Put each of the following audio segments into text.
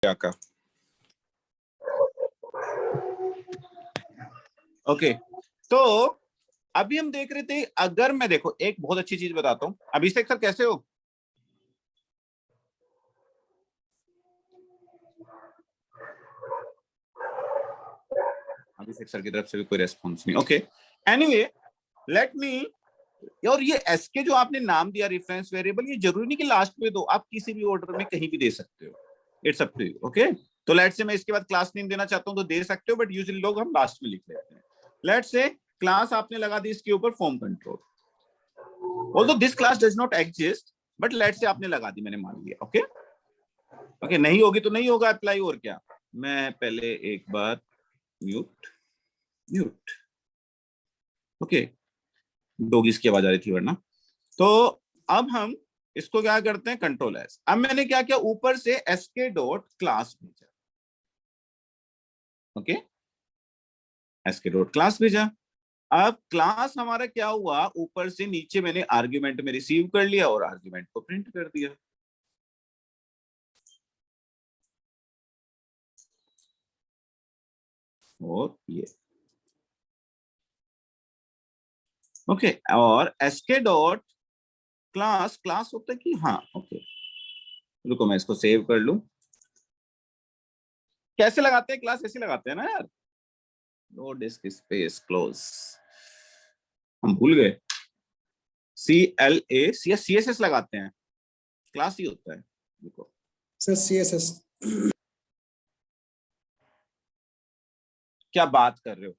का ओके। तो अभी हम देख रहे थे, अगर मैं देखो एक बहुत अच्छी चीज बताता हूं। अभिषेक सर कैसे हो? अभिषेक सर की तरफ से भी कोई रेस्पॉन्स नहीं। Okay, anyway let me. और ये एसके जो आपने नाम दिया रेफरेंस वेरिएबल, ये जरूरी नहीं कि लास्ट में दो, आप किसी भी ऑर्डर में कहीं भी दे सकते हो। It's up to you. Okay, तो लेट से मैं इसके बाद क्लास नेम देना चाहता हूं तो दे सकते हो, बट यूजुअली लोग हम लास्ट में लिख लेते हैं। लेट से क्लास आपने लगा दी इसके ऊपर form control, although this class does not exist, but let से आपने लगा दी, मैंने मान लिया। ओके ओके, नहीं होगी तो नहीं होगा अप्लाई, और क्या। मैं पहले एक बार म्यूट म्यूट। ओके, डॉगीज की आवाज आ रही थी वरना। तो अब हम इसको क्या करते हैं, कंट्रोल एस। अब मैंने क्या किया, ऊपर से एसके डॉट क्लास भेजा। ओके, एसके डॉट क्लास भेजा। अब क्लास हमारा क्या हुआ, ऊपर से नीचे मैंने आर्ग्यूमेंट में रिसीव कर लिया और आर्ग्यूमेंट को प्रिंट कर दिया। और ये ओके, और एसके डॉट क्लास, क्लास होता है कि हाँ। ओके, रुको मैं इसको सेव कर लूं। कैसे लगाते हैं क्लास? ऐसे लगाते हैं ना यार, नो डिस्क स्पेस क्लोज। हम भूल गए, CLA CSS लगाते हैं, क्लास ही होता है। देखो सर CSS। क्या बात कर रहे हो?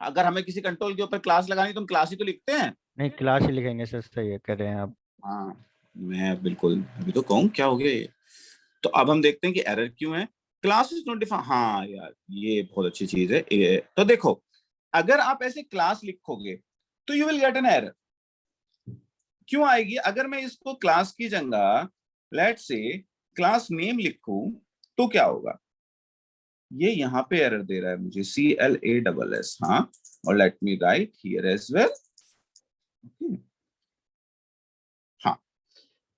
अगर हमें किसी कंट्रोल के ऊपर क्लास लगानी तो हम क्लास ही तो लिखते हैं। नहीं, क्लास ही लिखेंगे सर, सही है कर रहे हैं आप। हाँ, मैं बिल्कुल अभी तो कहूँ क्या हो गया ये। तो अब हम देखते हैं कि एरर क्यों है। Class is not defined. हाँ यार, ये बहुत अच्छी चीज है। तो देखो, अगर आप ऐसे क्लास लिखोगे तो you will get an error. क्यों आएगी? अगर मैं इसको क्लास की जगह लेट से क्लास नेम लिखूं तो क्या होगा, ये यहां पे एरर दे रहा है मुझे, CLASS। हाँ, और let me write here as well. हाँ,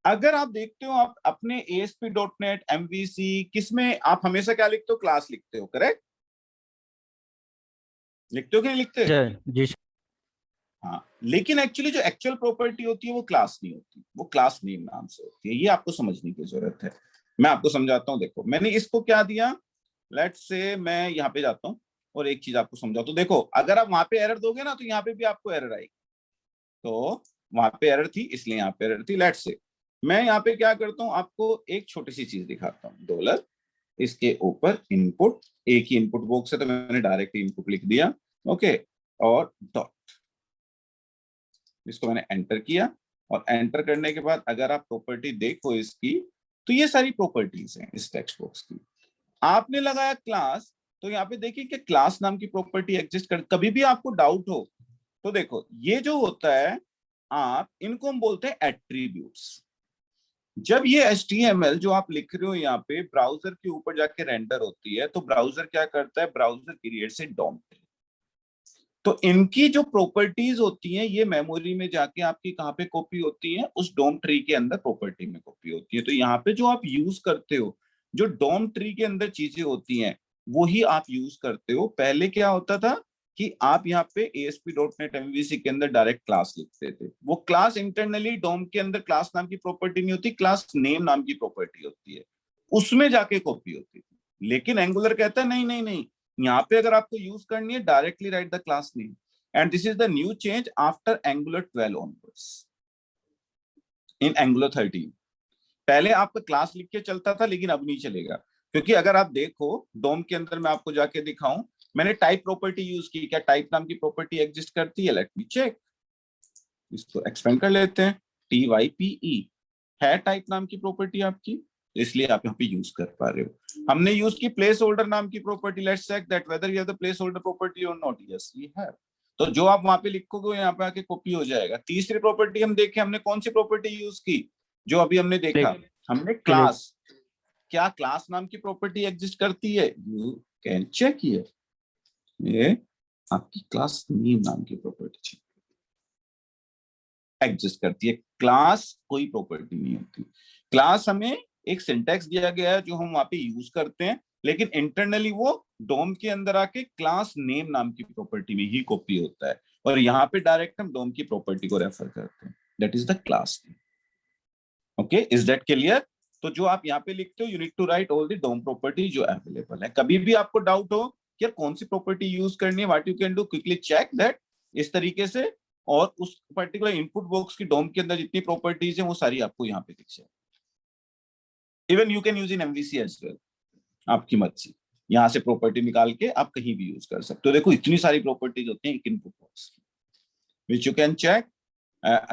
अगर आप देखते हो, आप अपने ASP.NET MVC किसमें आप हमेशा क्या लिखते हो, क्लास लिखते हो, करेक्ट? लिखते हो कि नहीं लिखते? जी। हाँ, लेकिन एक्चुअली जो एक्चुअल प्रॉपर्टी होती है वो क्लास नहीं होती, वो क्लास नेम नाम से होती है। ये आपको समझने की जरूरत है। मैं आपको समझाता हूँ। देखो मैंने इसको क्या दिया, लेट से मैं यहाँ पे जाता हूँ और एक चीज आपको समझाता हूँ। देखो, अगर आप वहां पे एरर दोगे ना तो यहाँ पे भी आपको एरर आएगी। तो वहां पे एरर थी इसलिए यहाँ पे एरर थी। लेट से मैं यहाँ पे क्या करता हूँ, आपको एक छोटी सी चीज दिखाता हूँ। डॉलर, इसके ऊपर इनपुट, एक ही इनपुट बॉक्स है तो मैंने डायरेक्ट इनपुट लिख दिया। ओके, और डॉट, इसको मैंने एंटर किया। और एंटर करने के बाद अगर आप प्रॉपर्टी देखो इसकी, तो ये सारी प्रॉपर्टीज हैं इस टेक्स्ट बॉक्स की। आपने लगाया क्लास, तो यहाँ पे देखिए कि क्लास नाम की प्रॉपर्टी एग्जिस्ट कर। कभी भी आपको डाउट हो तो देखो, ये जो होता है, आप इनको हम बोलते हैं एट्रीब्यूट्स। जब ये HTML जो आप लिख रहे हो यहाँ पे ब्राउजर के ऊपर जाके रेंडर होती है, तो ब्राउजर क्या करता है, ब्राउजर क्रिएट से डॉम। तो इनकी जो प्रॉपर्टीज होती हैं, ये मेमोरी में जाके आपकी कहाँ पे कॉपी होती है, उस डोम ट्री के अंदर प्रॉपर्टी में कॉपी होती है। तो यहाँ पे जो आप यूज करते हो, जो डोम ट्री के अंदर चीजें होती हैं, वो ही आप यूज करते हो। पहले क्या होता था कि आप यहाँ पे ASP.NET MVC के अंदर डायरेक्ट क्लास लिखते थे। वो क्लास इंटरनली डोम के अंदर क्लास नाम की प्रॉपर्टी नहीं होती, क्लास नेम नाम की प्रॉपर्टी होती है, उसमें जाके कॉपी होती थी। लेकिन एंगुलर कहता है नहीं नहीं नहीं, यहाँ पे अगर आपको यूज करनी है, directly right the class name. And this is the new change after angular 12 onwards. In angular 13 पहले आपका क्लास लिख के चलता था, लेकिन अब नहीं चलेगा। क्योंकि अगर आप देखो डोम के अंदर, मैं आपको जाके दिखाऊं, मैंने टाइप प्रॉपर्टी यूज की। क्या टाइप नाम की प्रॉपर्टी एग्जिस्ट करती है? Let me check. इसको एक्सपेंड कर लेते हैं, TYPE है टाइप नाम की प्रॉपर्टी आपकी, इसलिए आप यहाँ पे यूज कर पा रहे हो। हमने यूज की प्लेस होल्डर नाम की property. Let's check that whether you have the placeholder property और नॉट। Yes we have. तो जो आप वहां पे लिखोगे वो यहाँ पे आके कॉपी हो जाएगा। तीसरी प्रॉपर्टी हम देखें, हमने कौन सी प्रॉपर्टी यूज की, जो अभी हमने देखा, हमने क्लास। क्या क्लास नाम की प्रॉपर्टी एग्जिस्ट करती है? यू कैन चेक हियर, ये आपकी क्लास नेम नाम की प्रॉपर्टी एग्जिस्ट करती है। क्लास कोई प्रॉपर्टी नहीं होती। क्लास हमें एक सिंटैक्स दिया गया है जो हम वहां पे यूज करते हैं, लेकिन इंटरनली वो डोम के अंदर आके क्लास नेम नाम की प्रॉपर्टी में ही कॉपी होता है, और यहाँ पे डायरेक्ट हम डोम की प्रॉपर्टी को रेफर करते हैं, that is the class name. Okay, is that clear? तो जो आप यहाँ पे लिखते हो, you need to write all the DOM property जो अवेलेबल है। कभी भी आपको डाउट हो कि यार कौन सी प्रॉपर्टी यूज करनी है, what you can do, quickly check that इस तरीके से, और उस पर्टिकुलर इनपुट बॉक्स की डोम के अंदर जितनी प्रॉपर्टीज है वो सारी आपको यहाँ पे दिख जाए। Even you can use in MVC as well, आपकी मर्जी, यहाँ से प्रॉपर्टी निकाल के आप कहीं भी यूज कर सकते हो। देखो इतनी सारी प्रॉपर्टीज होती हैं एक इनपुट बॉक्स की, विच यू कैन चेक।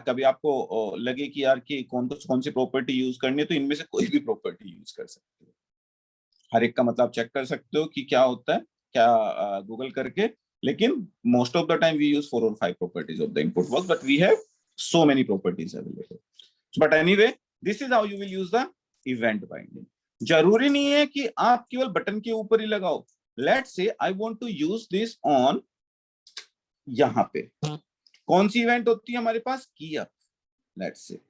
कभी आपको लगे कि यार कि कौन सी प्रॉपर्टी यूज करनी है, तो इनमें से कोई भी प्रॉपर्टी यूज कर सकते हो, हर एक का मतलब चेक कर सकते हो कि क्या होता है, क्या गूगल करके। लेकिन most of the time we use 4 or 5 properties of the input box, but we have so many properties available. But anyway, this is how you will use the event binding. जरूरी नहीं है कि आप केवल button के ऊपर ही लगाओ। Let's say I want to use this on, यहां पे कौन सी इवेंट होती है हमारे पास, की अप, लेट्स से।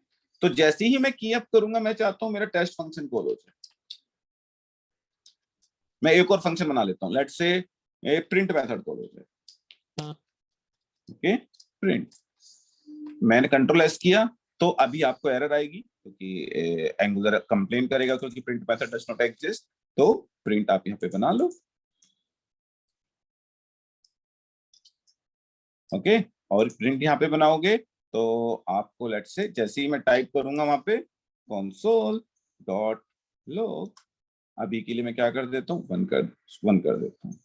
तो जैसे ही मैं की अप करूंगा, मैं चाहता हूं मेरा टेस्ट फंक्शन कॉल हो जाए, मैं एक और फंक्शन बना लेता हूं, let's say print method call हो जाए। ओके, प्रिंट, मैंने कंट्रोल एस किया तो अभी आपको एरर आएगी, क्योंकि एंगुलर कंप्लेन करेगा क्योंकि print method does not exist. तो प्रिंट आप यहाँ पे बना लो। ओके, और प्रिंट यहाँ पे बनाओगे तो आपको लेट्स से जैसे ही मैं टाइप करूंगा वहां पे console डॉट log, अभी के लिए मैं क्या कर देता हूँ, वन कर देता हूँ,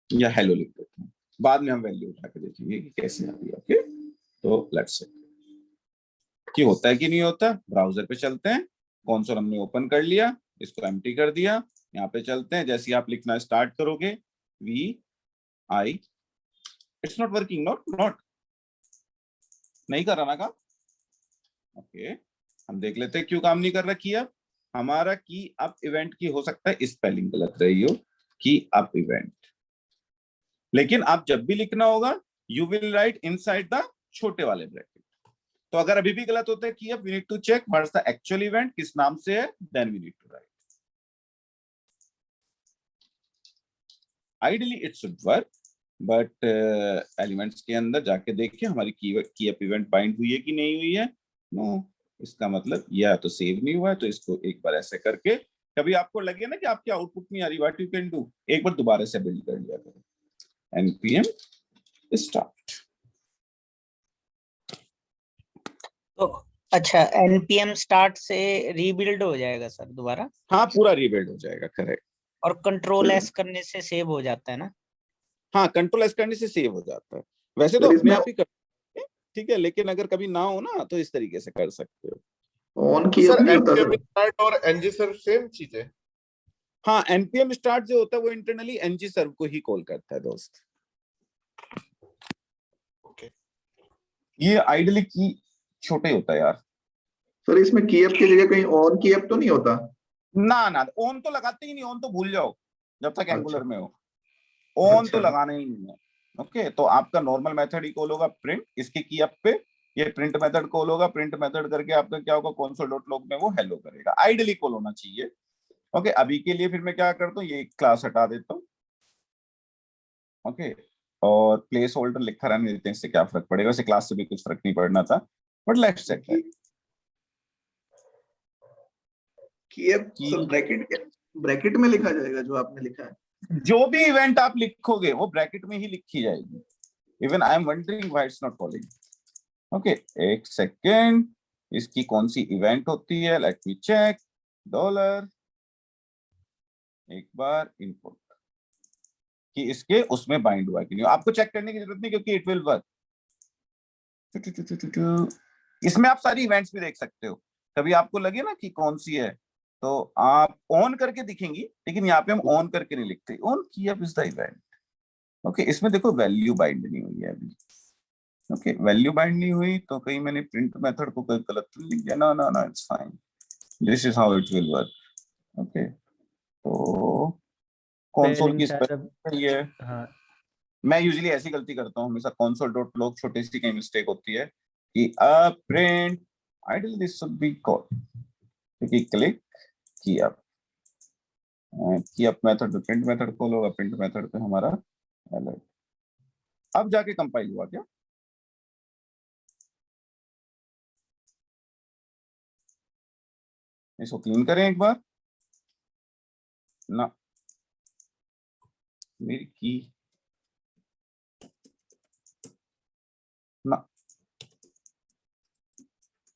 या हेलो लिख देता हूँ, बाद में हम वैल्यू उठा के देखेंगे कि कैसे आ रही है। ओके, तो लेट्स से कि होता है कि नहीं होता। ब्राउजर पे चलते हैं, कंसोल हमने ओपन कर लिया, इसको एम्प्टी कर दिया, यहाँ पे चलते हैं। जैसे ही आप लिखना स्टार्ट करोगे, we I, it's not working, not नहीं कर रहा ना काम। ओके, हम देख लेते हैं क्यों काम नहीं कर रहा। की अप, हमारा की अप इवेंट की हो सकता है स्पेलिंग गलत रही हो, की अप इवेंट। लेकिन आप जब भी लिखना होगा, you will right inside the छोटे वाले ब्रैकेट। तो अगर अभी भी गलत होता है कि we need to check what's the actual event, किस नाम से है, then we need to write. Ideally it should work, but elements के अंदर जाके देखिए हमारी की अप इवेंट बाइंड हुई है कि नहीं हुई है। नो, इसका मतलब या तो सेव नहीं हुआ है। तो इसको एक बार ऐसे करके, कभी आपको लगे ना कि आपकी आउटपुट नहीं आ रही, व्हाट यू कैन डू, एक बार दोबारा से बिल्ड कर लिया करो, npm स्टार्ट। तो अच्छा, npm स्टार्ट से रीबिल्ड हो जाएगा सर दोबारा? हाँ, पूरा रीबिल्ड हो जाएगा, करेक्ट। और कंट्रोल एस करने से सेव हो जाता है ना? हाँ, कंट्रोल एस करने से सेव हो जाता है। वैसे तो अपने आप ही कर, ठीक है, लेकिन अगर कभी ना हो ना तो इस तरीके से कर सकते हो। ऑन की सर नहीं होता npm सर। स्टार्ट और ng सर्व सेम चीज है? हाँ, npm स्टार्ट जो होता है वो इंटरनली ng सर्व को ही कॉल करता है दोस्त। ओके, ये आइडियली की छोटे होता है यार। सर इसमें की अप की जगह कहीं ऑन की अप तो नहीं होता? ना, ऑन तो लगाते ही नहीं, ऑन तो भूल जाओ जब तक एंगुलर अच्छा। में हो, ऑन तो अच्छा। लगाना ही नहीं है। ओके, तो आपका नॉर्मल मेथड ही कॉल होगा प्रिंट, इसके की अप पे ये प्रिंट मेथड कॉल होगा। प्रिंट मेथड करके आपका क्या होगा, console.log में वो हेलो करेगा, आइडियली कॉल होना चाहिए। ओके, अभी के लिए फिर मैं क्या करता हूँ, ये क्लास हटा देता हूँ। ओके, और प्लेस होल्डर लिखा रहने देते हैं, इससे क्या फर्क पड़ेगा, वैसे क्लास से भी कुछ फर्क नहीं पड़ना था, बट लेट्स चेक दैट। की अप सर ब्रैकेट में लिखा जाएगा जो आपने लिखा है? जो भी इवेंट आप लिखोगे वो ब्रैकेट में ही लिखी जाएगी। Even I am wondering why it's not calling. Okay, एक सेकेंड, इसकी कौन सी इवेंट होती है, लेट मी चेक। डॉलर, एक बार इनपुट, कि इसके उसमें बाइंड हुआ कि नहीं। आपको चेक करने की जरूरत नहीं, क्योंकि इट विल वर्क। इसमें आप सारी इवेंट्स भी देख सकते हो। कभी आपको लगे ना कि कौन सी है, तो आप ऑन करके दिखेंगी, लेकिन यहाँ पे हम ऑन करके नहीं लिखते, on key up is the event. Okay, इसमें देखो वैल्यू बाइंड नहीं हुई है अभी। ओके, वैल्यू बाइंड नहीं हुई तो कहीं मैंने प्रिंट मेथड को कोई गलत तो लिख दिया? ना, it's fine, this is how it will work. Okay, तो कंसोल की स्पेलिंग है। हाँ, मैं यूजुअली ऐसी गलती करता हूँ हमेशा, console.log छोटी सी कहीं मिस्टेक होती है कि print, ideally this should be called क्योंकि क्लिक की अप मेथड पे प्रिंट मेथड कॉल होगा, प्रिंट मेथड पे हमारा अलर्ट। अब जाके कंपाइल हुआ क्या? इसको क्लीन करें एक बार ना, मेरी की ना,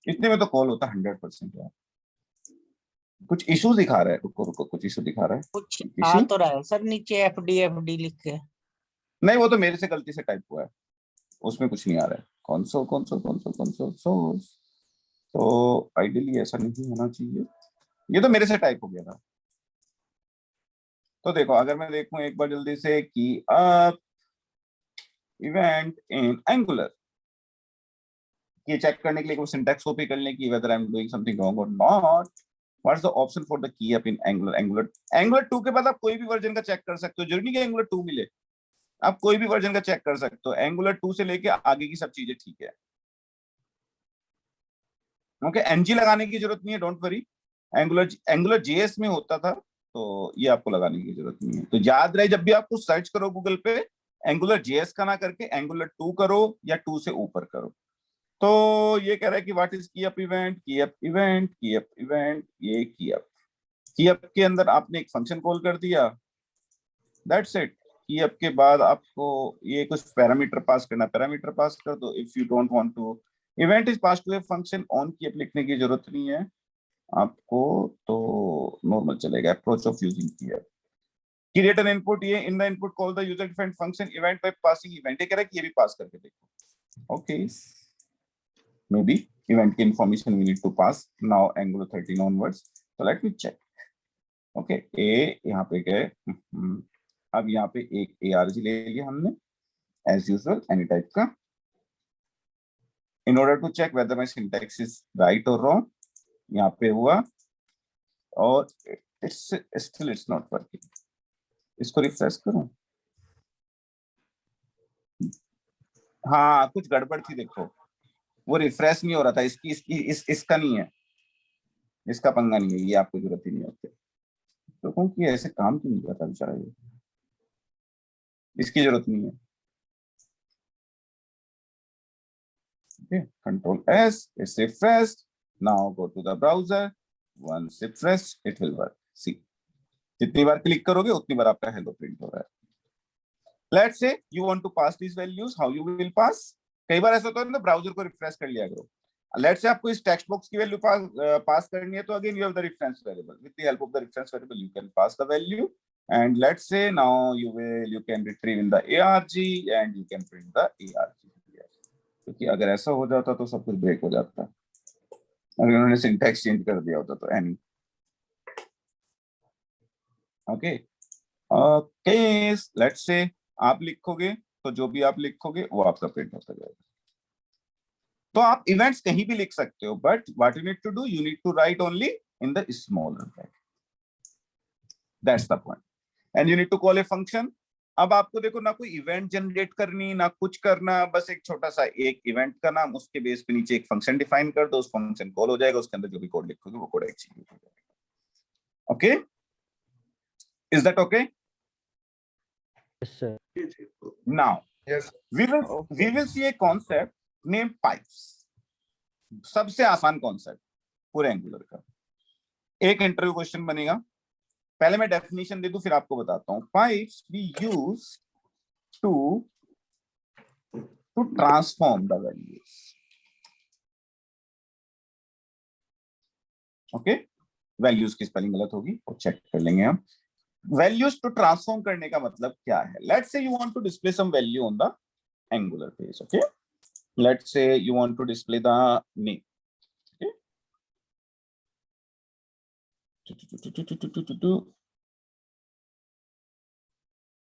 इतने में तो कॉल होता 100% यार। कुछ इश्यूज दिखा रहा है, रुको रुको, कुछ इशू दिखा रहा है। कुछ आ इशू तो रहा है सर नीचे FD लिख के। नहीं, वो तो मेरे से गलती से टाइप हुआ है, उसमें कुछ नहीं आ रहा है। console source, तो आइडियली ऐसा नहीं होना चाहिए, ये तो मेरे से टाइप हो गया था। तो देखो, अगर मैं देखूं एक बार जल्दी से की अप इवेंट इन एंगुलर, ये चेक करने के लिए कोई सिंटैक्स कॉपी कर लें कि whether I'm doing something wrong or not. What's the option for the key up in Angular? Angular 2 के बाद आप कोई भी वर्जन का चेक कर सकते हो, जरूरी नहीं कि Angular 2 मिले, आप कोई भी वर्जन का चेक कर सकते हो। Angular 2 से लेके आगे की सब चीजें ठीक है, ओके। NG लगाने की जरूरत नहीं है, डोंट वरी। Angular JS में होता था, तो ये आपको लगाने की जरूरत नहीं है। तो याद रहे, जब भी आप कुछ सर्च करो गूगल पे, Angular JS का ना करके Angular 2 करो या 2 से ऊपर करो। तो ये कह रहा है कि व्हाट इज की अप इवेंट, की अप इवेंट, की अप इवेंट, ये की अप के अंदर आपने एक फंक्शन कॉल कर दिया, दैट्स इट। की अप के बाद आपको ये कुछ पैरामीटर पास करना, पैरामीटर पास कर दो। If you don't want to event is pass to a function on key up लिखने की जरूरत नहीं है आपको, तो नॉर्मल चलेगा। Approach of using key up, create an input, ये in the input call the user defined function event by passing event. ये कह रहा है कि ये भी पास करके देखो, ओके। maybe event की information we need to pass now Angular 13 onwards, so let me check, okay। a यहाँ पे गए, अब यहाँ पे एक arg ले लिया हमने as usual any type का, in order to check whether my syntax is right or wrong, यहाँ पे हुआ और it's not working। इसको रिफ्रेश करूं, हाँ कुछ गड़बड़ थी, देखो वो रिफ्रेश नहीं हो रहा था। इसका नहीं है, इसका पंगा नहीं है, ये आपको जरूरत ही नहीं होती। तो क्योंकि ऐसे काम क्यों नहीं करता बेचारा ये, इसकी जरूरत नहीं है। Okay, Control S, it's refreshed. Now go to the browser. Once refreshed, it will work. See, जितनी बार क्लिक करोगे उतनी बार आपका हेलो प्रिंट हो रहा है। Let's say you want to pass these values, how you will pass? कई बार ऐसा होता है ना, ब्राउजर को रिफ्रेश कर लिया करो। Let's say आपको इस टेक्स्ट बॉक्स की वैल्यू पास करनी है, तो again you have the reference variable. With the help of the reference variable, you can pass the value. And let's say now you can retrieve in the ARG and you can print the ARG. क्योंकि अगर ऐसा हो जाता तो सब कुछ break हो जाता, अगर उन्होंने सिंटैक्स चेंज कर दिया होता तो any, okay. Case let's say आप लिखोगे तो जो भी आप लिखोगे वो आपका प्रिंट होता जाएगा। तो आप इवेंट्स कहीं भी लिख सकते हो, but what you need to do, you need to write only in the smaller bracket, that's the point. And you need to call a function. अब आपको देखो, ना कोई इवेंट जनरेट करनी, ना कुछ करना, बस एक छोटा सा एक इवेंट का नाम, उसके बेस पे नीचे एक फंक्शन डिफाइन कर दो, उस फंक्शन कॉल हो जाएगा, उसके अंदर जो भी कोड लिखोगे वो कोड एग्जीक्यूट हो जाएगा। Okay, is that okay? Yes, sir. Now Yes. we will see a concept named pipes। सबसे आसान कॉन्सेप्ट पूरे एंगुलर का। एक इंटरव्यू क्वेश्चन बनेगा, पहले मैं डेफिनेशन दे दूं फिर आपको बताता हूं। Pipes we use to transform the values, okay. Values की स्पेलिंग गलत होगी वो चेक कर लेंगे हम। वैल्यूज टू ट्रांसफॉर्म करने का मतलब क्या है? Let's say you want to display some value on the Angular page, okay. Let's say you want to display the name,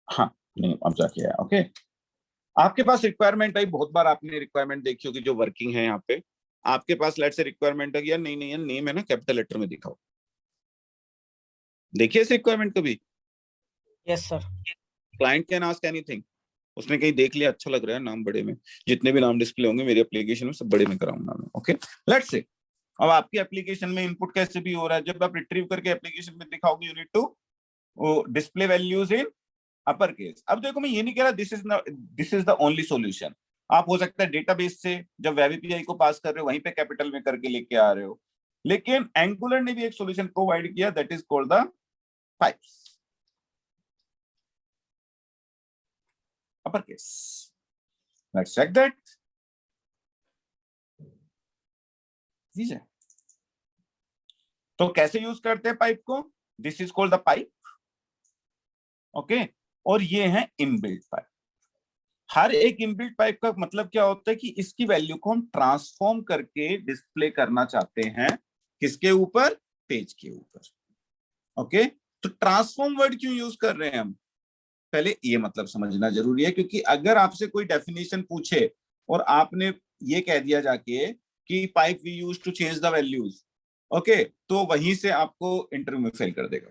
हाँ नहीं, अब जाके आया, ओके। आपके पास रिक्वायरमेंट आई, बहुत बार आपने रिक्वायरमेंट देखी होगी जो वर्किंग है। यहाँ पे आपके पास लेट से रिक्वायरमेंट है कि यार नहीं यार नेम है ना, कैपिटल लेटर में दिखाओ। देखिए इस रिक्वायरमेंट कभी? Yes sir. Client can ask anything, उसने कहीं देख लिया अच्छा लग रहा है नाम बड़े में, जितने भी नाम डिस्प्ले होंगे मेरी एप्लीकेशन में सब बड़े में कराऊंगा मैं, ओके। लेट्स से अब आपकी एप्लीकेशन में इनपुट कैसे भी हो रहा है, जब आप रिट्रीव करके एप्लीकेशन में दिखाओगे, you need to display values in upper case. अब देखो मैं ये नहीं कह रहा this is the only solution. आप हो सकता है डेटाबेस से जब वेब एपीआई को पास कर रहे हो वहीं पे कैपिटल में करके लेके आ रहे हो, लेकिन एंगुलर ने भी एक सॉल्यूशन प्रोवाइड किया, that is called the pipes upper case. Let's check that. तो कैसे यूज करते हैं पाइप को? This is called the pipe, okay. और ये है इनबिल्ट पाइप। हर एक इनबिल्ट पाइप का मतलब क्या होता है कि इसकी वैल्यू को हम ट्रांसफॉर्म करके डिस्प्ले करना चाहते हैं, किसके ऊपर? पेज के ऊपर, ओके। तो ट्रांसफॉर्म वर्ड क्यों यूज कर रहे हैं हम? पहले ये मतलब समझना जरूरी है, क्योंकि अगर आपसे कोई डेफिनेशन पूछे और आपने ये कह दिया जाके कि pipe we use to change the values, okay, तो वहीं से आपको इंटरव्यू में फेल कर देगा,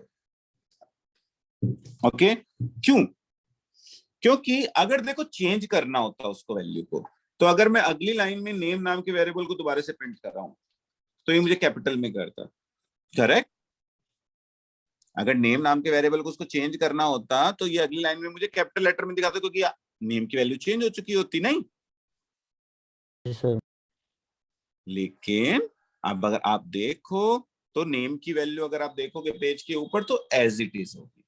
ओके। क्यों? क्योंकि अगर देखो चेंज करना होता उसको वैल्यू को, तो अगर मैं अगली लाइन में नेम नाम के वेरिएबल को दोबारा से प्रिंट कर रहा हूं तो ये मुझे कैपिटल में करता, करेक्ट। अगर नेम नाम के वेरिएबल को उसको चेंज करना होता तो ये अगली लाइन में मुझे कैपिटल लेटर में दिखाता, क्योंकि नेम की वैल्यू चेंज हो चुकी होती, नहीं? जी सर। लेकिन अब अगर आप देखो तो नेम की वैल्यू अगर आप देखोगे पेज के ऊपर तो एज इट इज होगी।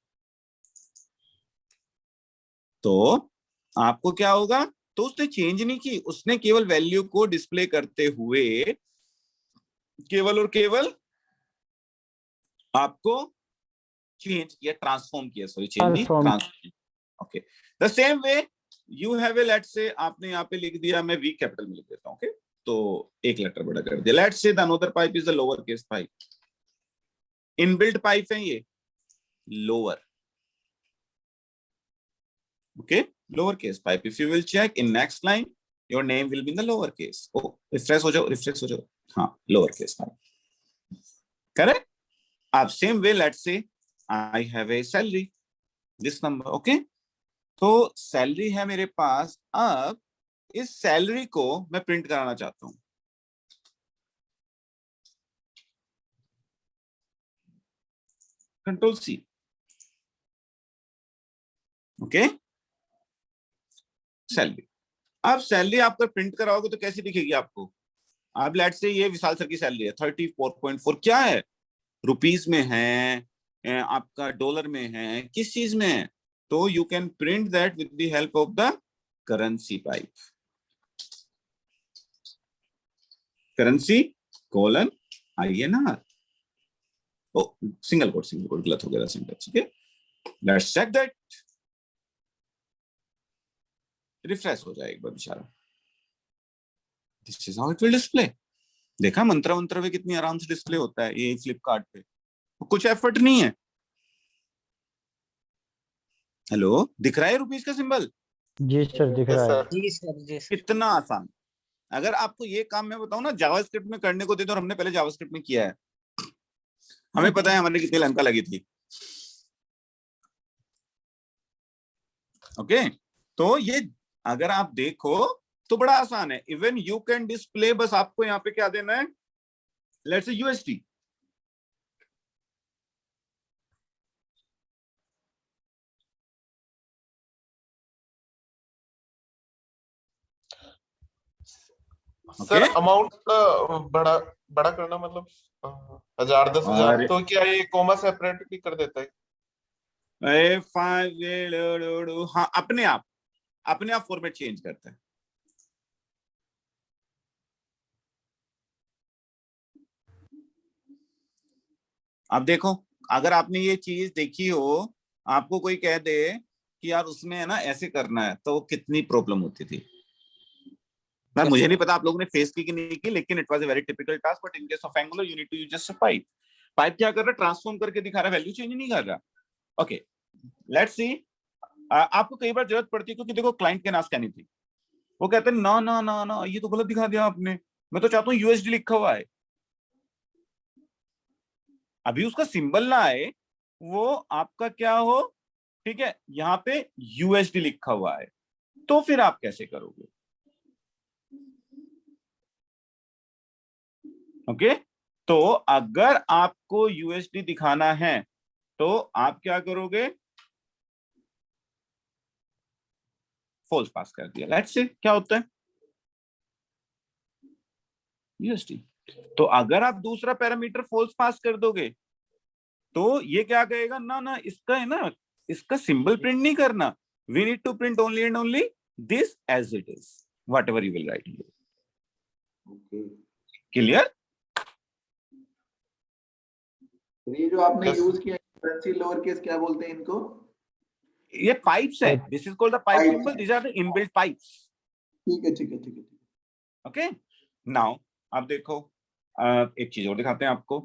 तो आपको क्या होगा? तो उसने चेंज नहीं की, उसने केवल वैल्यू को डिस्प्ले करते हुए केवल और केवल आपको चेंज किया, ट्रांसफॉर्म किया, सॉरी चेंज नहीं, transform. Okay, the same way you have a, let's say आपने यहाँ पे लिख दिया, मैं वी कैपिटल में लिख देता हूँ, ओके, तो एक लेटर बड़ा कर दिया। Let's say the another pipe is the lower case pipe. Inbuilt pipe है ये lower, okay, lower case pipe. If you will check in next line, your name will be in the lower case. Oh, refresh हो जाओ, हाँ, lower case pipe, correct? अब same way, let's say I have a salary, this number, okay? तो salary है मेरे पास। अब इस salary को मैं प्रिंट कराना चाहता हूं, कंट्रोल सी, ओके, सैलरी। अब सैलरी आप अगर प्रिंट कराओगे तो कैसी दिखेगी आपको? अब लेट्स से ये विशाल सर की सैलरी है 34.4, क्या है? रुपीस में है, आपका डॉलर में है, किस चीज में है? तो you can print that with the help of the currency pipe, currency colon INR। Oh single quote गलत हो गया syntax, okay. Let's check that. Refresh हो जाए एक बार बेचारा। This is how it will display. देखा मंत्र में कितनी आराम से डिस्प्ले होता है ये फ्लिपकार्ट पे, कुछ एफर्ट नहीं है। हेलो, दिख रहा है रुपीस का सिंबल? जी सर, दिख रहा है। जी सर, जी सर। कितना आसान। अगर आपको ये काम मैं बताऊं ना जावास्क्रिप्ट में करने को दे दो, और हमने पहले जावास्क्रिप्ट में किया है, हमें पता है हमारी कितनी लंका लगी थी, ओके। तो ये अगर आप देखो तो बड़ा आसान है, इवन यू कैन डिस्प्ले, बस आपको यहाँ पे क्या देना है, लेट्स से USD, सर अमाउंट का बड़ा बड़ा करना मतलब 1000 10,000, तो क्या ये कॉमा सेपरेट भी कर देता है? हाँ, अपने आप फॉर्मेट चेंज करता है। अब देखो, अगर आपने ये चीज देखी हो, आपको कोई कह दे कि यार उसमें है ना ऐसे करना है, तो कितनी प्रॉब्लम होती थी। मुझे नहीं पता आप लोगों ने फेस की कि नहीं की, लेकिन it was a very typical task. But in case of Angular you need to use just a pipe. Pipe क्या कर रहा है? ट्रांसफॉर्म करके दिखा रहा है, वैल्यू चेंज नहीं कर रहा, ओके। लेट्स सी, आपको कई बार जरूरत पड़ती है, क्योंकि देखो क्लाइंट के नाम कहनी थी, वो कहते हैं ना ना ना ना, ये तो गलत दिखा दिया आपने, मैं तो चाहता हूँ USD लिखा हुआ है। अभी उसका सिंबल ना आए, वो आपका क्या हो, ठीक है, यहाँ पे USD लिखा हुआ है, तो फिर आप कैसे करोगे? ओके, तो अगर आपको यूएसडी दिखाना है तो आप क्या करोगे, फॉल्स पास कर दिया। लेट्स से क्या होता है यूएसडी। तो अगर आप दूसरा पैरामीटर फॉल्स पास कर दोगे तो ये क्या कहेगा, ना ना इसका है ना, इसका सिंबल प्रिंट नहीं करना, we need to print only and only this as it is, whatever you will write here. Okay, clear? ये जो आपने Yes. यूज किया करेंसी लोअर केस क्या बोलते हैं इनको? ये पाइप्स है, this is called the pipe Pipes. Symbol, these are the inbuilt pipes. ठीक है ठीक है ठीक है। ओके, नाउ आप देखो, एक चीज और दिखाते हैं आपको।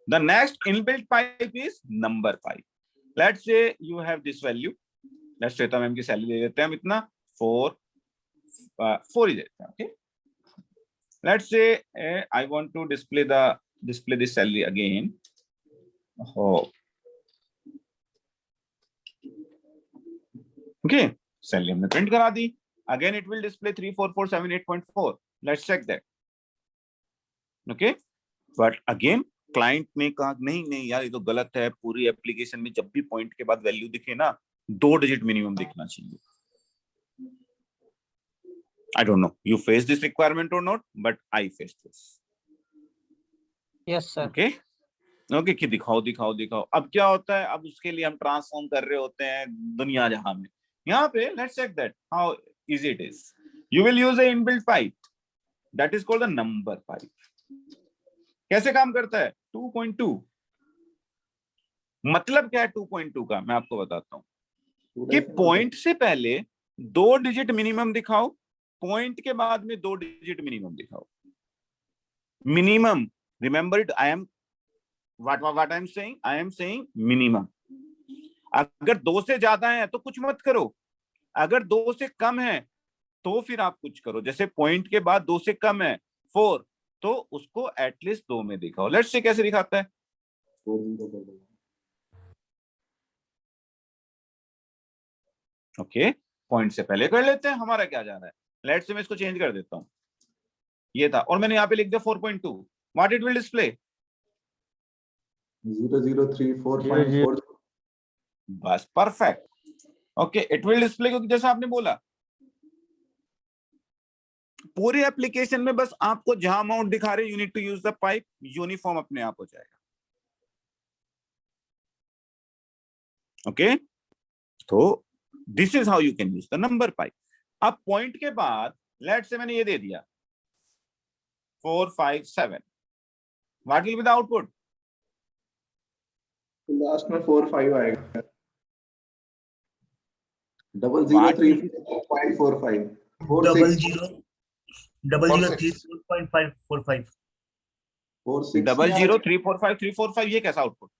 The next inbuilt pipe is number pipe. Let's say you have this value, let's Shweta ma'am की सैलरी ले लेते हैं हम इतना 4 ही देते हैं। Okay, let's say I want to display this salary again. Okay, salary हमने प्रिंट करा दी, again it will display 34478.4। Let's check that. Okay, but again client ने कहा नहीं नहीं यार ये तो गलत है, पूरी एप्लीकेशन में जब भी पॉइंट के बाद वैल्यू दिखे ना 2 डिजिट मिनिमम दिखना चाहिए। I don't know you face this requirement or not, but I faced this. Yes sir. Okay, okay कि दिखाओ दिखाओ दिखाओ। अब क्या होता है, अब उसके लिए हम ट्रांसफॉर्म कर रहे होते हैं दुनिया जहां में। यहाँ पे let's check that how easy it is. You will use a inbuilt pipe that is called the number pipe. कैसे काम करता है 2.2, मतलब क्या है 2.2 का मैं आपको बताता हूँ कि पॉइंट से पहले 2 डिजिट मिनिमम दिखाओ, पॉइंट के बाद में 2 डिजिट मिनिमम दिखाओ। Minimum, remember it, I am what I am saying minimum. अगर 2 से ज्यादा है तो कुछ मत करो, अगर 2 से कम है तो फिर आप कुछ करो। जैसे पॉइंट के बाद 2 से कम है 4, तो उसको एटलीस्ट 2 में दिखाओ। लेट्स से कैसे दिखाता है, ओके पॉइंट से पहले कर लेते हैं, हमारा क्या जा रहा है। लेट्स से मैं इसको चेंज कर देता हूं, ये था, और मैंने यहाँ पे लिख दिया 4.2। What it will display 0034.4। बस perfect. Okay, it will display, क्योंकि जैसा आपने बोला पूरी एप्लीकेशन में बस आपको जहां अमाउंट दिखा रहे you need to use the pipe, uniform अपने आप हो जाएगा। ओके, तो this is how you can use the number pipe. अब पॉइंट के बाद लेट्स से मैंने ये दे दिया 4 5 7, what will be the output, last में 4 5 आएगा। 0034.45 0034.545 00345345, ये कैसा आउटपुट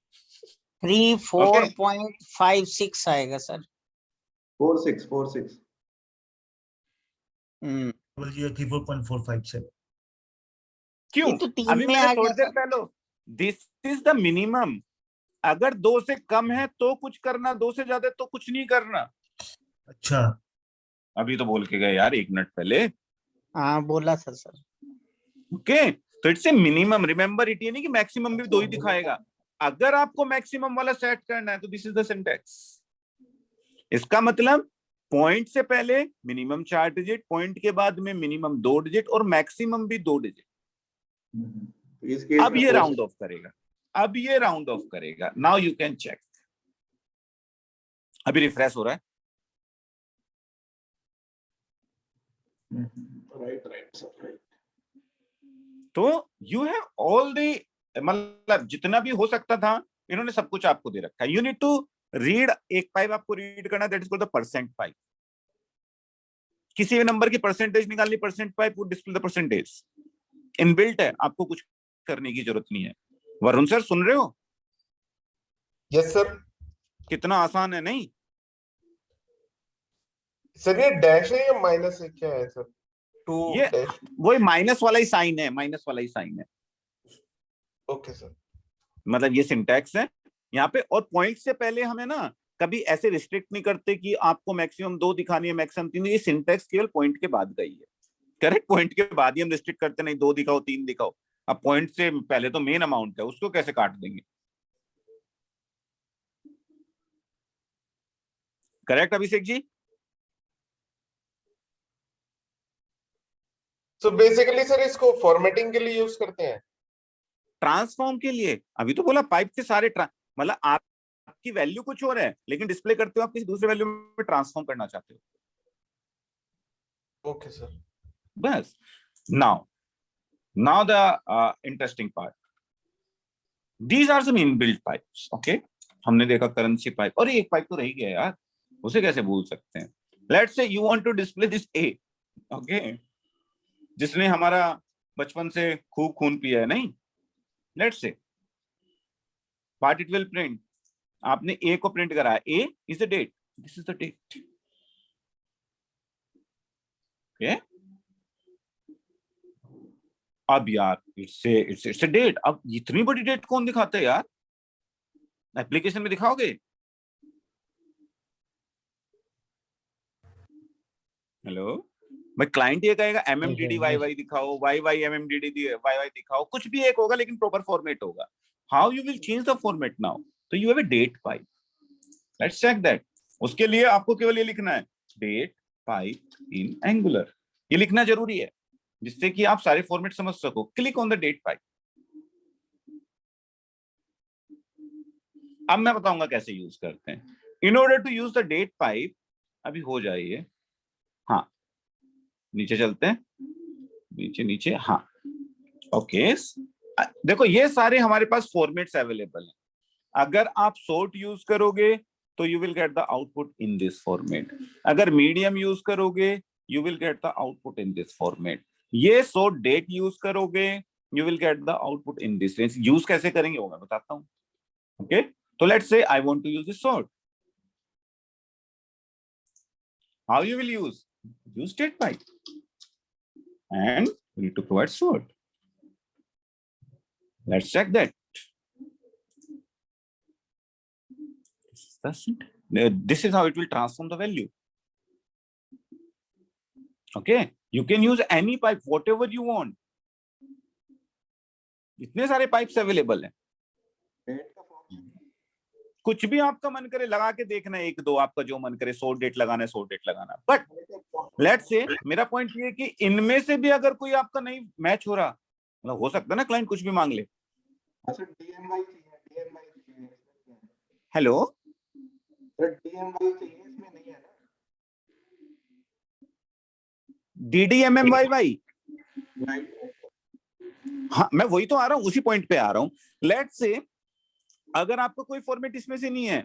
34.56 आएगा सर। 46 0034.457 क्यों? ये तो 3 अभी में मैंने आ थोड़ी गया देर सर। पहले, दिस इज द मिनिमम। अगर 2 से कम है तो कुछ करना, 2 से ज्यादा तो कुछ नहीं करना। अच्छा, अभी तो बोल के गए यार 1 मिनट पहले। हाँ बोला था सर। ओके, तो it's a minimum, remember it, ये नहीं कि मैक्सिमम भी 2 ही दिखाएगा। अगर आपको मैक्सिमम वाला सेट करना है तो दिस इज द सिंटैक्स। इसका मतलब पॉइंट से पहले मिनिमम 4 डिजिट, पॉइंट के बाद में मिनिमम 2 डिजिट और मैक्सिमम भी 2 डिजिट। अब ये राउंड ऑफ करेगा, अब ये राउंड ऑफ करेगा। नाउ यू कैन चेक, अभी रिफ्रेश हो रहा है। राइट। तो यू हैव ऑल द, मतलब जितना भी हो सकता था इन्होंने सब कुछ आपको दे रखा है। यू नीड टू रीड, एक पाइप आपको रीड करना, that is called the percent pipe. किसी भी नंबर की परसेंटेज निकालनी, percent pipe would display the percentage. Inbuilt है, आपको कुछ करने की जरूरत नहीं है। वरुण सर सुन रहे हो? Yes sir. कितना आसान है, नहीं? सर ये डैश है या माइनस है, क्या है सर? 2 ये डैश। वही माइनस वाला ही साइन है, माइनस वाला ही साइन है। Okay sir. मतलब ये सिंटैक्स है यहाँ पे। और पॉइंट से पहले हमें ना कभी ऐसे रिस्ट्रिक्ट नहीं करते कि आपको मैक्सिमम 2 दिखानी है, मैक्सिमम 3। ये सिंटैक्स केवल पॉइंट के बाद का ही है। करेक्ट, पॉइंट के बाद ही हम रिस्ट्रिक्ट करते नहीं 2 दिखाओ 3 दिखाओ। अब पॉइंट से पहले तो मेन अमाउंट है, उसको कैसे काट देंगे? करेक्ट अभिषेक जी? तो बेसिकली सर इसको फॉर्मेटिंग के लिए यूज करते हैं। ट्रांसफॉर्म के लिए। अभी तो बोला पाइप के सारे मतलब आपकी वैल्यू कुछ और है, लेकिन डिस्प्ले करते हो आप किसी दूसरे वैल्यू में ट्रांसफॉर्म करना चाहते हो। Okay sir. बस। now the interesting part, these are some inbuilt pipes. okay, हमने देखा करेंसी पाइप, और एक पाइप तो रह गया यार, उसे कैसे भूल सकते हैं? Let's say you want to display this a, okay, जिसने हमारा बचपन से खूब खून पिया है, नहीं? Let's say what it will print, आपने ए को प्रिंट करा, A is the date, this is the date. Okay, अब यार इट्स ए डेट। अब इतनी बड़ी डेट कौन दिखाता है यार? एप्लीकेशन में दिखाओगे? हेलो भाई, क्लाइंट ये कहेगा MMDD YY दिखाओ, YY MMDD YY दिखाओ, कुछ भी एक होगा लेकिन प्रॉपर फॉर्मेट होगा। How you will change the format now? तो you have a date pipe, let's check that. उसके लिए आपको केवल ये लिखना है, डेट पाइप इन एंगुलर, ये लिखना जरूरी है जिससे कि आप सारे फॉर्मेट समझ सको। Click on the date pipe. अब मैं बताऊंगा कैसे यूज करते हैं। In order to use the date pipe, अभी हो जाइए, हाँ नीचे चलते हैं, नीचे नीचे, हाँ ओके। देखो ये सारे हमारे पास फॉर्मेट्स अवेलेबल हैं। अगर आप सॉर्ट यूज करोगे तो you will get the output in this format. अगर मीडियम यूज करोगे you will get the output in this format. ये सॉर्ट डेट यूज करोगे you will get the output in this range. Use कैसे करेंगे वो मैं बताता हूँ। ओके, तो let's say I want to use this sort. How you will use date pipe and we need to provide sort. Let's check that. This is how it will transform the value. Okay, you can use any pipe, whatever you want. इतने सारे pipes available हैं, कुछ भी आपका मन करे लगा के देखना, एक दो आपका जो मन करे, सॉर्ट डेट लगाना है सॉर्ट डेट लगाना। बट लेट्स से मेरा पॉइंट ये है कि इनमें से भी अगर कोई आपका नहीं मैच हो रहा, मतलब हो सकता है ना क्लाइंट कुछ भी मांग ले। हेलो, DDMMYY, हाँ मैं वही तो आ रहा हूँ, उसी पॉइंट पे आ रहा हूँ। लेट्स से अगर आपको कोई फॉर्मेट इसमें से नहीं है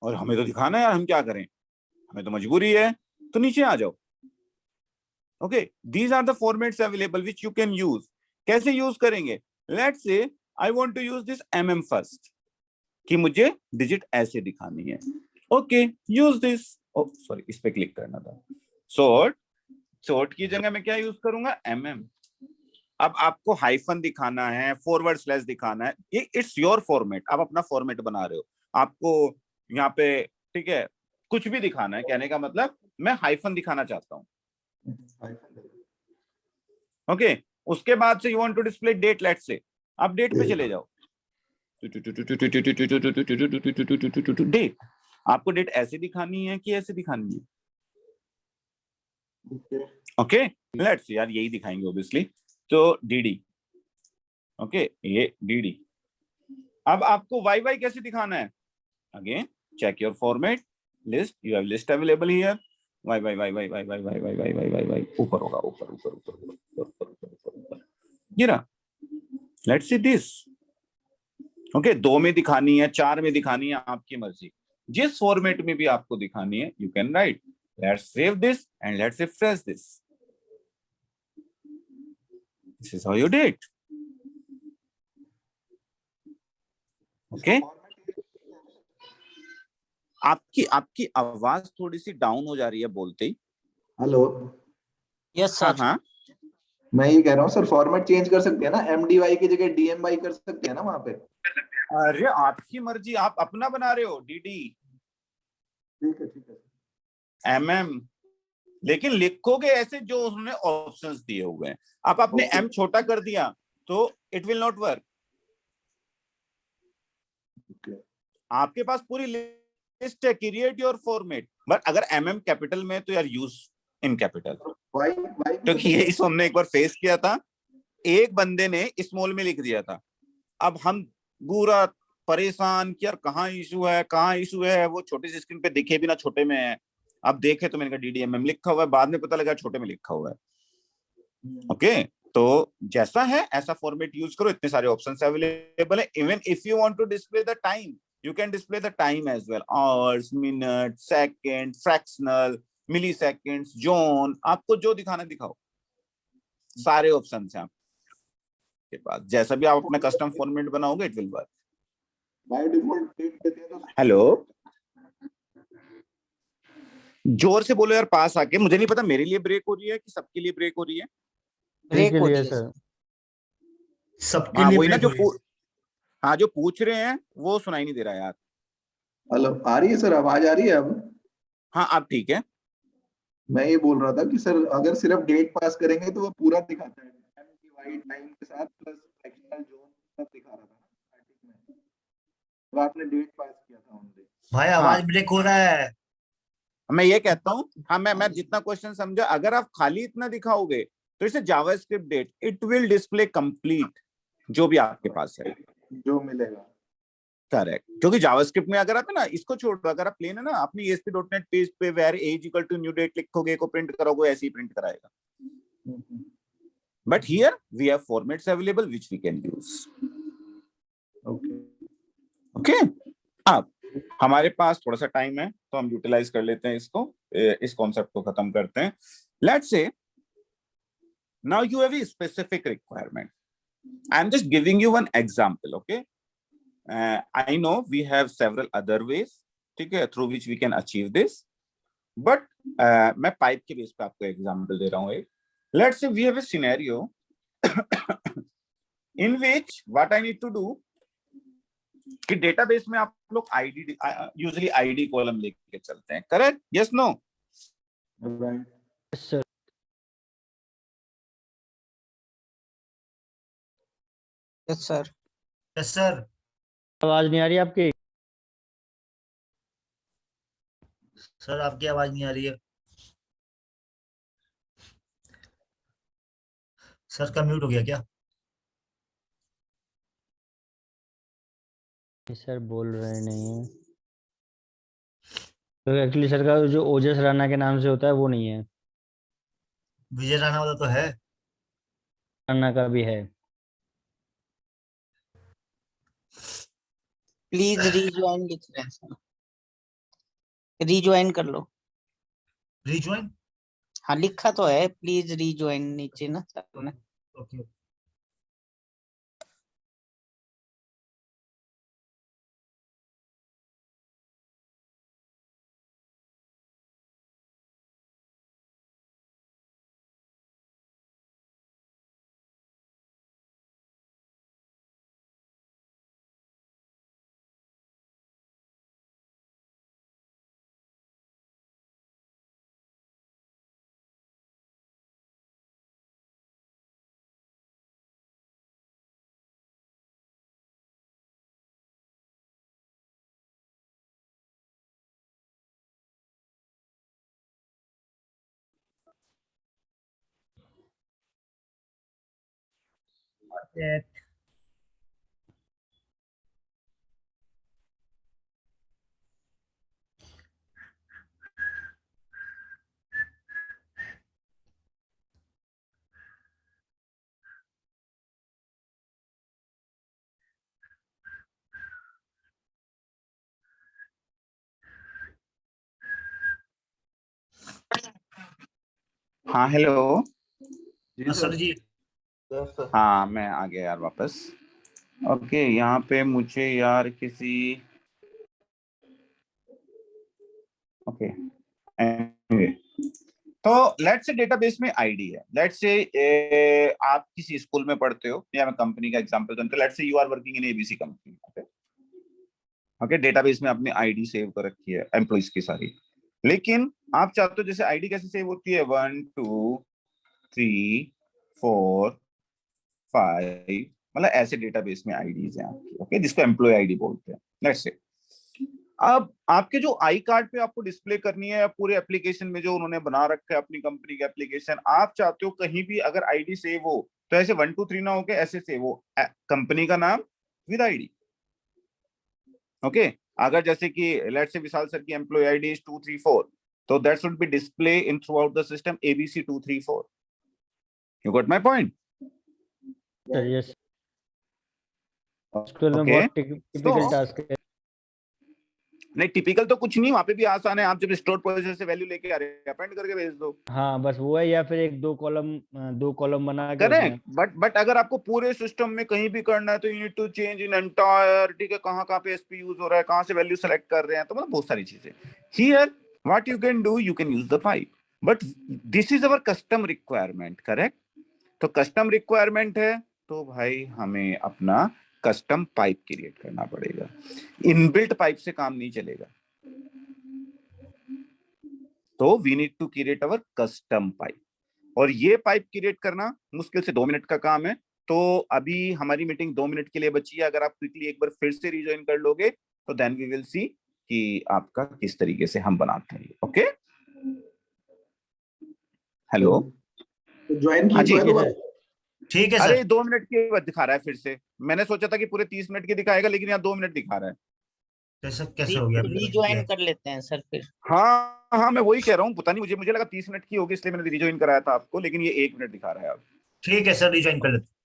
और हमें तो दिखाना है यार, हम क्या करें, हमें तो मजबूरी है, तो नीचे आ जाओ। Okay, these are the formats available which you can use. कैसे यूज करेंगे? Let's say I want to use this MM first, कि मुझे डिजिट ऐसे दिखानी है। ओके, यूज दिस, सॉरी इस पे क्लिक करना था। सॉर्ट की जगह मैं क्या यूज करूंगा? MM। अब आपको हाइफन दिखाना है, फॉरवर्ड स्लैश दिखाना है, ये इट्स योर फॉर्मेट, आप अपना फॉर्मेट बना रहे हो। आपको यहाँ पे ठीक है कुछ भी दिखाना है, कहने का मतलब मैं हाइफन दिखाना चाहता हूँ। ओके, उसके बाद से you want to display date, let's say आप डेट पे चले जाओ। डेट, आपको डेट ऐसे दिखानी है कि ऐसे दिखानी है? ओके, लेट्स यार यही दिखाएंगे ऑब्वियसली, तो DD। ओके, ये DD। अब आपको YY कैसे दिखाना है? Again check your format list, you have list available here. YY ऊपर होगा, ऊपर ऊपर ऊपर ऊपर ऊपर ऊपर, ये रहा। Let's see this. ओके, 2 में दिखानी है, 4 में दिखानी है, आपकी मर्जी, जिस फॉर्मेट में भी आपको दिखानी है you can write. Let's save this and let's refresh this. This is how you do it. Okay? आपकी आवाज थोड़ी सी डाउन हो जा रही है बोलते ही। हेलो, यस हाँ सर। हाँ, मैं ये कह रहा हूँ सर, फॉर्मेट चेंज कर सकते हैं ना, MDY की जगह DMY कर सकते हैं ना वहां पे? अरे आपकी मर्जी, आप अपना बना रहे हो DD ठीक है। MM, लेकिन लिखोगे ऐसे जो उन्होंने ऑप्शंस दिए हुए हैं। आप अपने M छोटा कर दिया तो इट विल नॉट वर्क। आपके पास पूरी लिस्ट है, क्रिएट योर फॉर्मेट, बट अगर एमएम कैपिटल में तो यार यूज इन कैपिटल, वाई क्योंकि ये इसको हमने एक बार फेस किया था, एक बंदे ने स्मॉल में लिख दिया था। अब हम पूरा परेशान कि यार कहाँ इशू है, वो छोटी सी स्क्रीन पे दिखे भी ना छोटे में है। अब देखे तो मैंने कहा DDMM लिखा हुआ है, बाद में पता लगा छोटे में लिखा हुआ है। ओके, तो जैसा है ऐसा फॉर्मेट यूज करो, इतने सारे ऑप्शंस अवेलेबल है। Even if you want to display the time, you can display the time as well, hours, minutes, second, fractional, milliseconds, zone, आपको जो दिखाना दिखाओ, सारे ऑप्शंस हैं आपके पास। जैसा भी आप अपना कस्टम फॉर्मेट बनाओगे it will work. By default date देते हैं तो हेलो, जोर से बोलो यार पास आके, मुझे नहीं पता मेरे लिए ब्रेक हो रही है कि सबके लिए ब्रेक हो रही है। ब्रेक के हो लिए रही है सर। सबके हाँ लिए वही ना, break जो हो रही है। हाँ जो पूछ रहे हैं वो सुनाई नहीं दे रहा यार। हेलो, आ रही है सर, आवाज आ रही है अब? हाँ अब ठीक है। मैं ये बोल रहा था कि सर अगर सिर्फ डेट पास करेंगे तो वो पूरा दिखाता है, टाइम की वाइड टाइम के साथ प्लस फ्रैक्शनल जोन सब दिखा रहा था ना स्टार्टिंग में, तो आपने डेट पास किया था ओनली। भाई हाँ। आवाज ब्रेक हो रहा है। मैं ये कहता हूँ, हाँ मैं जितना क्वेश्चन समझा, अगर आप खाली इतना दिखाओगे तो इसे JavaScript date it will display complete जो भी आपके पास है, जो मिलेगा। करेक्ट। क्योंकि जावास्क्रिप्ट में अगर आप है ना इसको छोड़ दो, अगर आप प्लेन है ना अपनी ASP.NET पेज पे var as equal to new date लिखोगे को प्रिंट करोगे, ऐसे ही प्रिंट कराएगा। But here we have formats available which we can use. Okay okay, अब हमारे पास थोड़ा सा टाइम है तो हम यूटिलाइज कर लेते हैं इसको, इस कॉन्सेप्ट को खत्म करते हैं। लेट्स से now you have a specific requirement. I'm just giving you one example, okay? I know we have several other ways, ठीक है, through which we can achieve this, but मैं pipe के बेस पे आपको एग्जांपल दे रहा हूँ एक। Let's say we have a scenario in which what I need to do कि डेटाबेस में आप लोग आईडी यूजुअली आईडी कॉलम लेके चलते हैं, correct? Yes no? Right sir yes sir. Yes sir. आवाज नहीं आ रही आपकी? सर आपकी आवाज नहीं आ रही है। सर का म्यूट हो गया क्या? सर बोल रहे नहीं है तो एक्चुअली सर का जो ओजस राणा के नाम से होता है वो नहीं है, विजय राणा वाला तो है। राणा का भी है। प्लीज रीज्वाइन लिख रहे हैं सर, रीज्वाइन कर लो। रिज्वाइन। हाँ लिखा तो है प्लीज रीज्वाइन नीचे ना सर ने। ओके। हाँ हेलो। जी सर जी। Yes sir. हाँ मैं आ गया यार वापस। ओके, यहाँ पे मुझे यार किसी ओके anyway, तो लेट्स से डेटाबेस में आईडी है। लेट्स से आप किसी स्कूल में पढ़ते हो, या मैं कंपनी का एग्जांपल दूं तो let's say you are working in ABC company. Okay okay, database में आपने आईडी सेव कर रखी है एम्प्लॉइज की सारी, लेकिन आप चाहते हो जैसे आईडी कैसे सेव होती है 1 2 3 4 5 मतलब ऐसे डेटाबेस में आईडीज हैं आपकी, ओके, जिसको एम्प्लॉय आईडी बोलते हैं, लेट्स से। अब आपके जो आई कार्ड पे आपको डिस्प्ले करनी है पूरे एप्लीकेशन में जो उन्होंने बना रखा है अपनी कंपनी का एप्लीकेशन, आप चाहते हो कहीं भी अगर आईडी सेव हो तो ऐसे 1 2 3 ना होके ऐसे सेव हो, कंपनी का नाम विद आईडी, ओके। अगर जैसे कि लेट्स से विशाल सर की एम्प्लॉय आईडी इज 234, तो that should be display in through out the system ABC 234। You got my point? Sir yes, school में Okay. बहुत टिपिकल So- टास्क है। नहीं, typical तो कुछ नहीं, वहां पे भी आसान है, आप जब स्टोर पोजीशन से वैल्यू लेके आ रहे हैं अपेंड करके भेज दो, हाँ बस वो है, या फिर एक दो कॉलम बना के करेक्ट। बट अगर आपको पूरे सिस्टम में कहीं भी करना है तो you need to change in entire, ठीक है, कहाँ पे एसपी यूज हो रहा है, कहाँ से वैल्यू सेलेक्ट कर रहे हैं, तो मतलब बहुत सारी चीजें। Here what you can do, you can use the pipe, but this is our custom requirement, correct. तो कस्टम रिक्वायरमेंट है तो भाई हमें अपना कस्टम पाइप क्रिएट करना पड़ेगा, इनबिल्ट पाइप से काम नहीं चलेगा, तो we need to create our custom pipe. और ये पाइप क्रिएट करना मुश्किल से 2 मिनट का काम है। तो अभी हमारी मीटिंग 2 मिनट के लिए बची है, अगर आप क्विकली एक बार फिर से रिजॉइन कर लोगे तो देन वी विल सी कि आपका किस तरीके से हम बनाते हैं, ओके। हेलो, ज्वाइन हाँ की जी, तो है ठीक है दोबारा? ठीक है अरे सर। 2 मिनट के बाद दिखा रहा है फिर से, मैंने सोचा था कि पूरे 30 मिनट के दिखाएगा, लेकिन यहाँ 2 मिनट दिखा रहा है। कैसे हो गया? रीज्वाइन कर लेते हैं सर फिर। हाँ, मैं वही कह रहा हूँ, पता नहीं मुझे लगा 30 मिनट की होगी इसलिए मैंने रिजॉइन कराया था आपको, लेकिन ये 1 मिनट दिखा रहा है अब। ठीक है सर, रिज्वाइन कर लेते हैं।